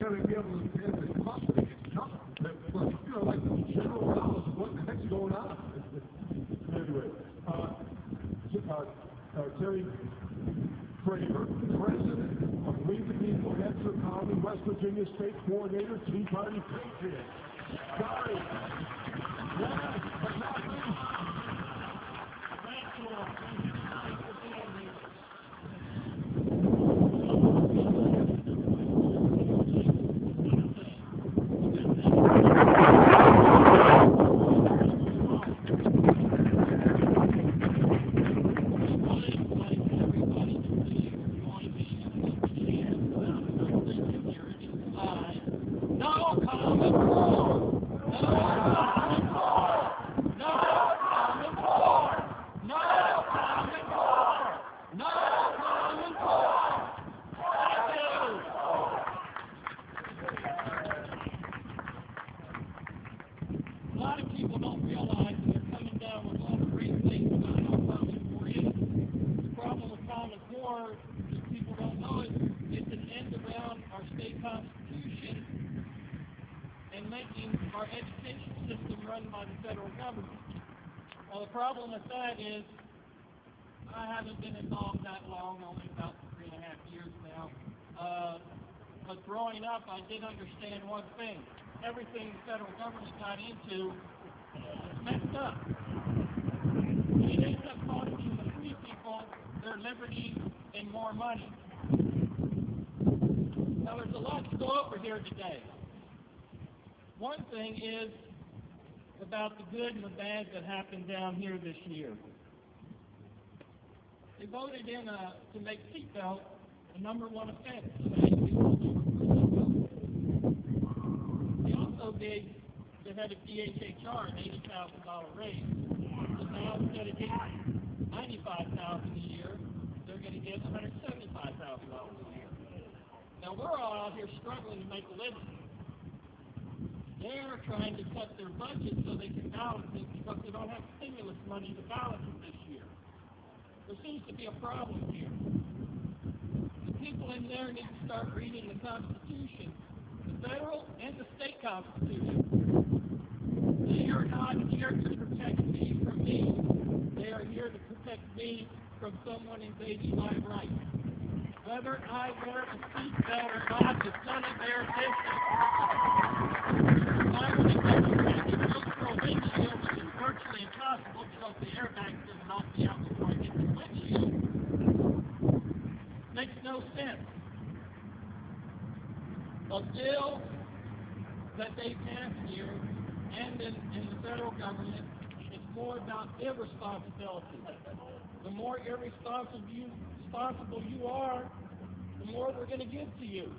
got to be able to get the custody and stuff. You know, like the general knowledge of what the heck's going on. Anyway, Terry Kramer, President of We the People, Hampshire County, West Virginia State Coordinator, Tea Party Patriots. Sorry. Yeah, but not me. Thank you all. Thanks for being here. The problem with that is I haven't been involved that long, only about 3.5 years now. But growing up, I did understand one thing. Everything the federal government got into is messed up. It ends up costing the free people their liberty and more money. Now, there's a lot to go over here today. One thing is about the good and the bad that happened down here this year. They voted in to make seatbelt the #1 offense. They also gave the head of DHHR an $80,000 raise. So now instead of getting $95,000 a year, they're going to get $175,000 a year. Now we're all out here struggling to make a living. They're trying to cut their budget so they can balance it because they don't have stimulus money to balance it this year. There seems to be a problem here. The people in there need to start reading the Constitution, the federal and the state Constitution. They are not here to protect me from me. They are here to protect me from someone invading my rights. Whether I wear a seatbelt or not is none of their business. Why would they make you have to go through a windshield, which is virtually impossible because the airbags doesn't knock me out before I get to the windshield? Makes no sense. A bill that they passed here and in the federal government is more about irresponsibility. The more irresponsible you are, the more we're going to give to you.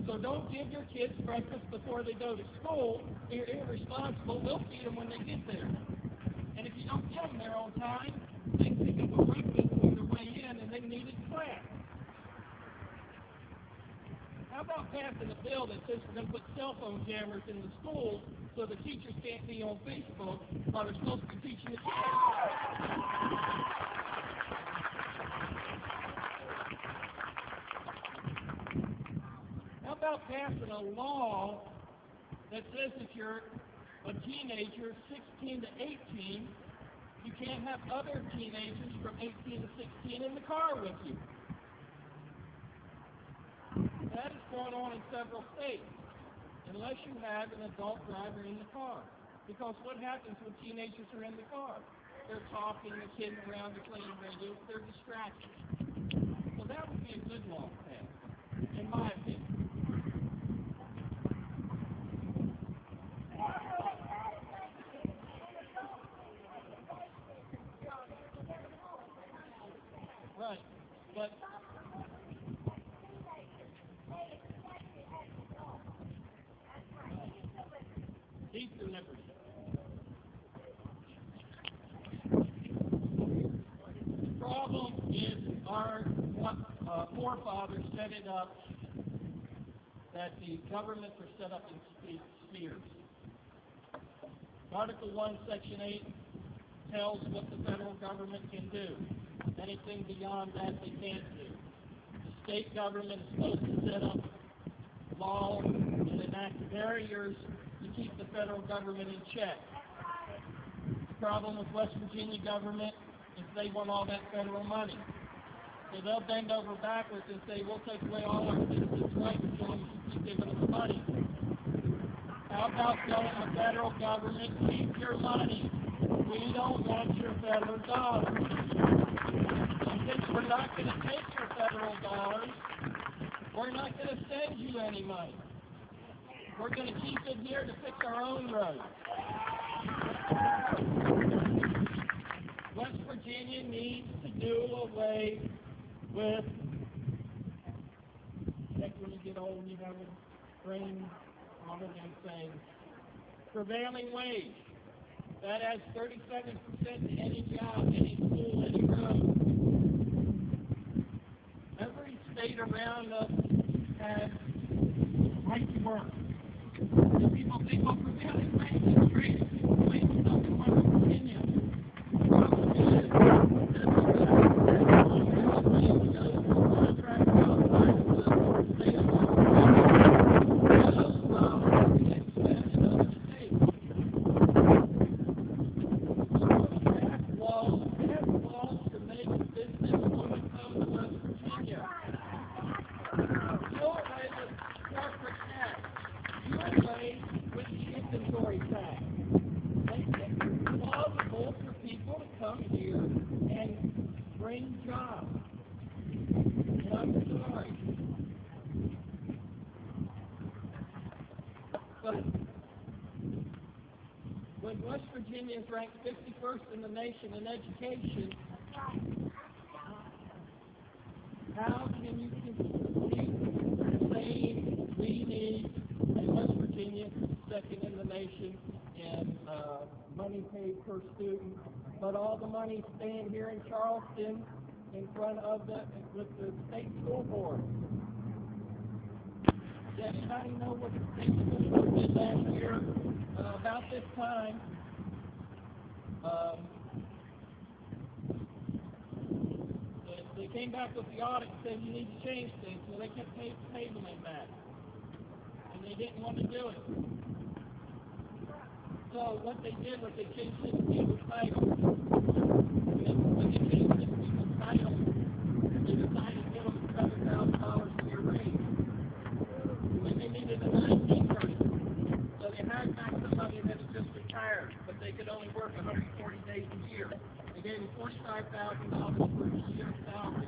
So don't give your kids breakfast before they go to school. You're irresponsible. We'll feed them when they get there. And if you don't get them there on time, they pick up a breakfast on their way in and they need it in class. How about passing a bill that says we're going to put cell phone jammers in the schools so the teachers can't be on Facebook while they're supposed to be teaching the kids? How about passing a law that says if you're a teenager, 16 to 18, you can't have other teenagers from 18 to 16 in the car with you? That is going on in several states, unless you have an adult driver in the car. Because what happens when teenagers are in the car? They're talking, they're kidding around, they're playing radio, they're distracted. So that would be a good law to pass, in my opinion. Right, but these are liberties. The problem is our forefathers set it up that the governments are set up in spheres. Article 1, Section 8 tells what the federal government can do. Anything beyond that they can't do. The state government is supposed to set up laws barriers to keep the federal government in check. The problem with West Virginia government is they want all that federal money. So they'll bend over backwards and say, we'll take away all our citizens' rights as long as you keep giving us money. How about telling the federal government, keep your money? We don't want your federal dollars. And since we're not going to take your federal dollars, we're not going to send you any money. We're going to keep it here to fix our own roads. West Virginia needs to do away with, like when you get old, you have a brain, all of them saying, prevailing wage. That adds 37% to any job, any school, any road. Every state around us has right to work. And people think, well, prevailing wage is great. Wait, stop in West Virginia. The problem is, contract outside of the state of West Virginia, those dollars get spent in other states. Laws to make business when it comes to West Virginia. Do away with corporate tax. Do away with the inventory tax. Make it plausible for people to come here and bring jobs. And I'm sorry. But when West Virginia is ranked 51st in the nation in education, how can you keep saying we need West Virginia second in the nation in money paid per student, but all the money staying here in Charleston in front of with the state school board? Does anybody know what the state school board did last year about this time? They came back with the audit and said you need to change things, so they kept tabling that. And they didn't want to do it. So what they did was they changed it to people's title. When they changed it to people's title, they decided to give them $7,000 a year raise. When they needed a 19 person, so they hired back somebody that had just retired, but they could only work 140 days a year. They gave him $45,000 for a year's salary.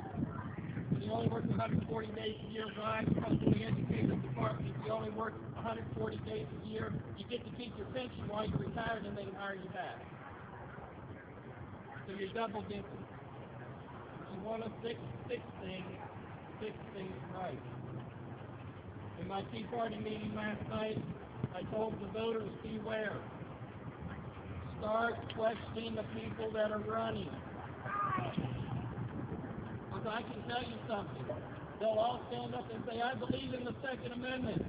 But he only worked 140 days a year. Why? Because in the education department, if you only work 140 days a year, you get to keep your pension while you're retired and they can hire you back. So you're double dipping. You want to fix things right. In my Tea Party meeting last night, I told the voters, beware. Start questioning the people that are running. Because I can tell you something. They'll all stand up and say, I believe in the Second Amendment.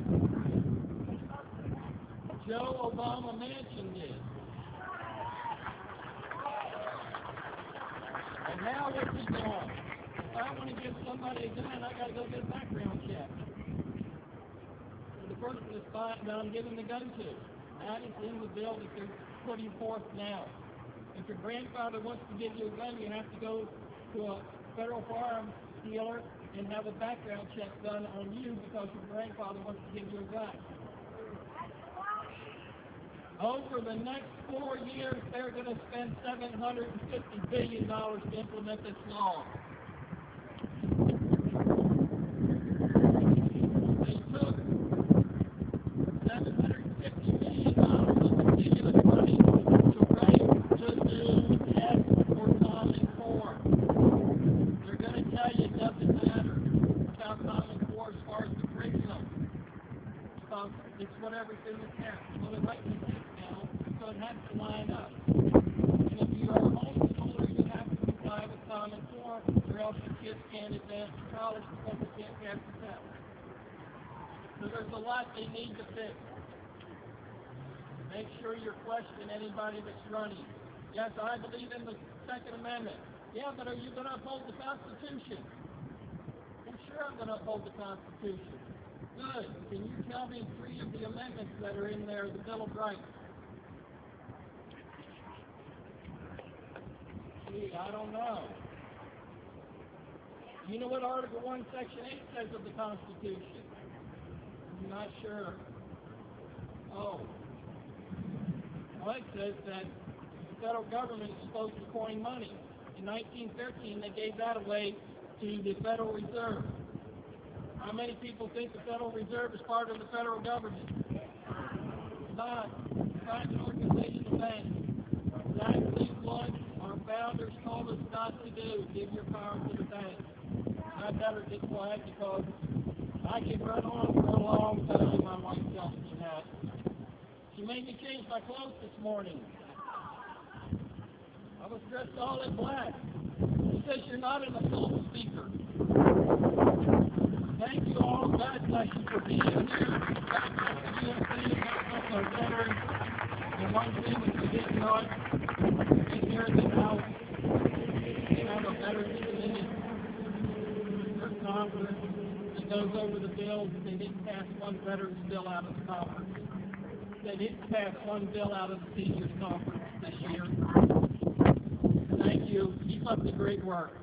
Joe Obama mentioned it. And now what's he doing? If I want to give somebody a gun, I got to go get a background check. The person that I'm giving the gun to. That is in the bill that they're putting forth now. If your grandfather wants to give you a gun, you have to go to a federal firearms dealer and have a background check done on you because your grandfather wants to give you a gun. Over the next 4 years, they're going to spend $750 billion to implement this law. They took $750 million of stimulus money to write the new S for Common Core. They're going to tell you it doesn't matter about Common Core as far as the curriculum. It's what everything is now. Well, it might be now, so it has to line up. And if you are a homeschooler, you have to comply with Common Core, or else your kids can't advance to college because they can't pass the test. So there's a lot they need to fix. Make sure you're questioning anybody that's running. Yes, I believe in the Second Amendment. Yeah, but are you going to uphold the Constitution? I'm sure I'm going to uphold the Constitution. Good. Can you tell tell me 3 of the amendments that are in there, the Bill of Rights. Gee, I don't know. You know what Article 1, Section 8 says of the Constitution? I'm not sure. Oh. Well, it says that the federal government is supposed to coin money. In 1913, they gave that away to the Federal Reserve. How many people think the Federal Reserve is part of the federal government? It's not. It's not an organizational bank. Exactly what our founders told us not to do, give your power to the bank. I better get quiet because I can run on for a long time. My wife tells me that. She made me change my clothes this morning. I was dressed all in black. She says you're not an adult speaker. Thank you all. God bless you for being here. God bless the USA. God bless our veterans. And one thing that we did not get here in the House, we have a veterans committee. There's Congress that goes over the bills. They didn't pass one veterans bill out of the conference. They didn't pass one bill out of the seniors conference this year. Thank you. Keep up the great work.